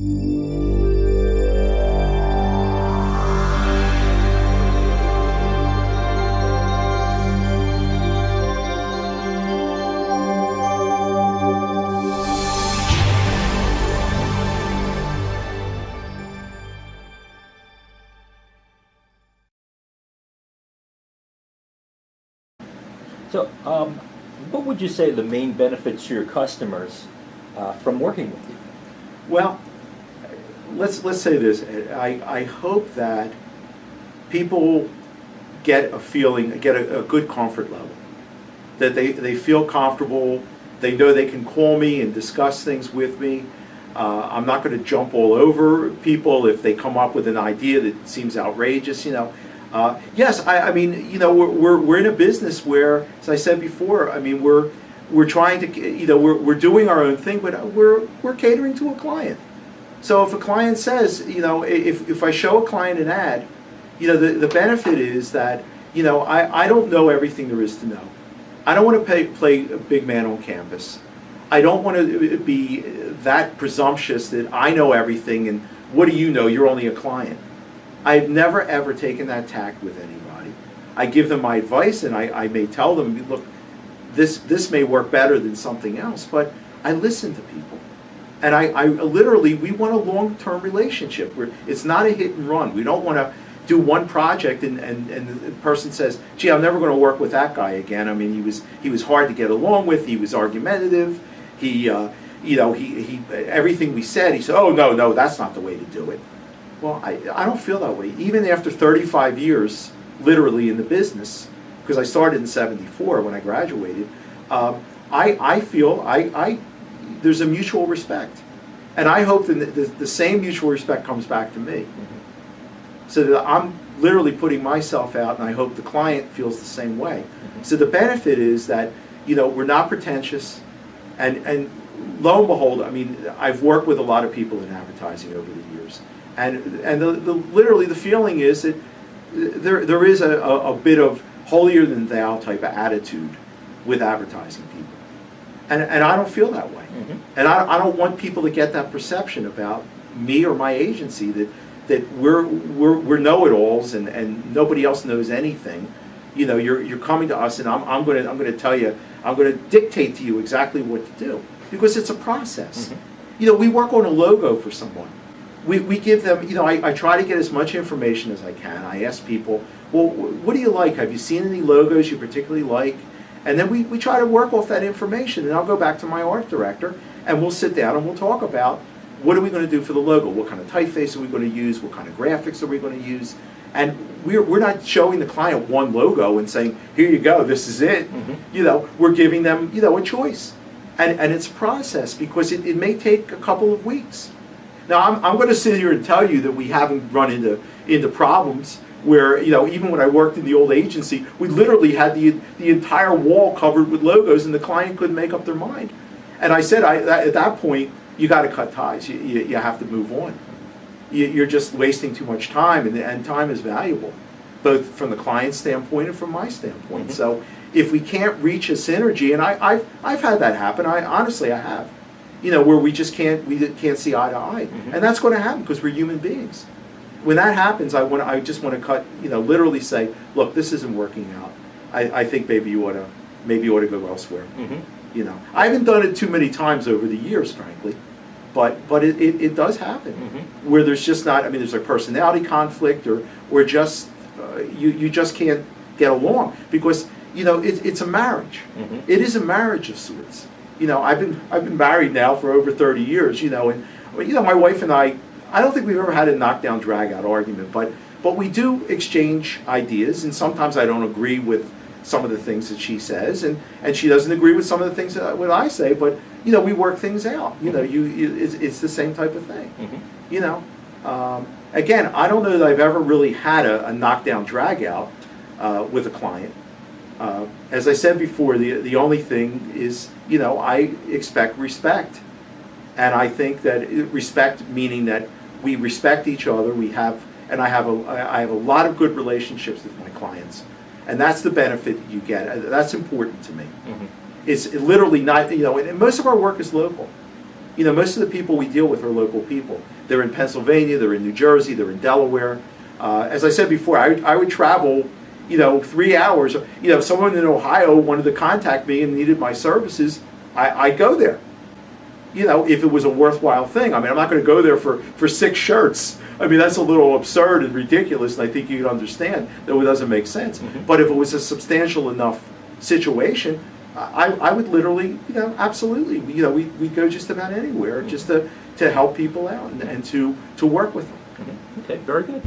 So, what would you say are the main benefits to your customers from working with you? Well, let's say this. I hope that people get a feeling, get a good comfort level, that they feel comfortable. They know they can call me and discuss things with me. I'm not going to jump all over people if they come up with an idea that seems outrageous. Yes, I mean, we're in a business where, as I said before, I mean, we're trying to, we're doing our own thing, but we're catering to a client. So if a client says, if I show a client an ad, the benefit is that, I don't know everything there is to know. I don't want to play a big man on campus. I don't want to be that presumptuous that I know everything and what do you know? You're only a client. I've never ever taken that tack with anybody. I give them my advice and I may tell them, look, this may work better than something else, but I listen to people. And I literally, we want a long-term relationship where it's not a hit and run. We don't want to do one project and the person says, gee, I'm never going to work with that guy again. I mean, he was hard to get along with. He was argumentative. He everything we said, he said, oh, no, that's not the way to do it. Well, I don't feel that way. Even after 35 years, literally in the business, because I started in '74 when I graduated, I feel there's a mutual respect. And I hope that the same mutual respect comes back to me. So that I'm literally putting myself out, and I hope the client feels the same way. So the benefit is that, we're not pretentious, and lo and behold, I mean, I've worked with a lot of people in advertising over the years. And literally the feeling is that there is a bit of holier than thou type of attitude with advertising people. And I don't feel that way. And I don't want people to get that perception about me or my agency that we're know-it-alls and nobody else knows anything. You're coming to us and I'm going to tell you, I'm going to dictate to you exactly what to do, because it's a process. We work on a logo for someone. We give them, I try to get as much information as I can. I ask people, well, what do you like? Have you seen any logos you particularly like? And then we try to work off that information, and I'll go back to my art director, and we'll sit down and we'll talk about what are we going to do for the logo? What kind of typeface are we going to use? What kind of graphics are we going to use? And we're not showing the client one logo and saying, here you go, this is it. We're giving them, a choice. And it's a process, because it may take a couple of weeks. Now, I'm going to sit here and tell you that we haven't run into problems where, even when I worked in the old agency, we literally had the entire wall covered with logos and the client couldn't make up their mind. And I said, at that point, you got to cut ties. You have to move on. You're just wasting too much time, and time is valuable, both from the client's standpoint and from my standpoint. So if we can't reach a synergy, and I've had that happen, honestly I have, where we just can't see eye to eye, and that's going to happen because we're human beings. When that happens, I just want to cut, literally say, look, this isn't working out. I think maybe you ought to go elsewhere. I haven't done it too many times over the years, frankly, but it does happen where there's just not. I mean, there's a personality conflict, or just you just can't get along, because it's a marriage. It is a marriage of sorts. I've been married now for over 30 years. And my wife and I don't think we've ever had a knockdown, drag-out argument, but we do exchange ideas, and sometimes I don't agree with some of the things that she says, and she doesn't agree with some of the things that I say, but we work things out. It's the same type of thing. Again, I don't know that I've ever really had a knockdown, drag-out with a client. As I said before, the only thing is, I expect respect. And I think that respect, meaning that we respect each other, I have a lot of good relationships with my clients. And that's the benefit that you get. That's important to me. It's literally not, and most of our work is local. You know, most of the people we deal with are local people. They're in Pennsylvania, they're in New Jersey, they're in Delaware. As I said before, I would travel, 3 hours. If someone in Ohio wanted to contact me and needed my services, I'd go there. If it was a worthwhile thing. I mean, I'm not going to go there for 6 shirts. I mean, that's a little absurd and ridiculous, and I think you can understand that it doesn't make sense. Mm-hmm. But if it was a substantial enough situation, I would literally, absolutely, we go just about anywhere just to help people out and to work with them. Okay, very good.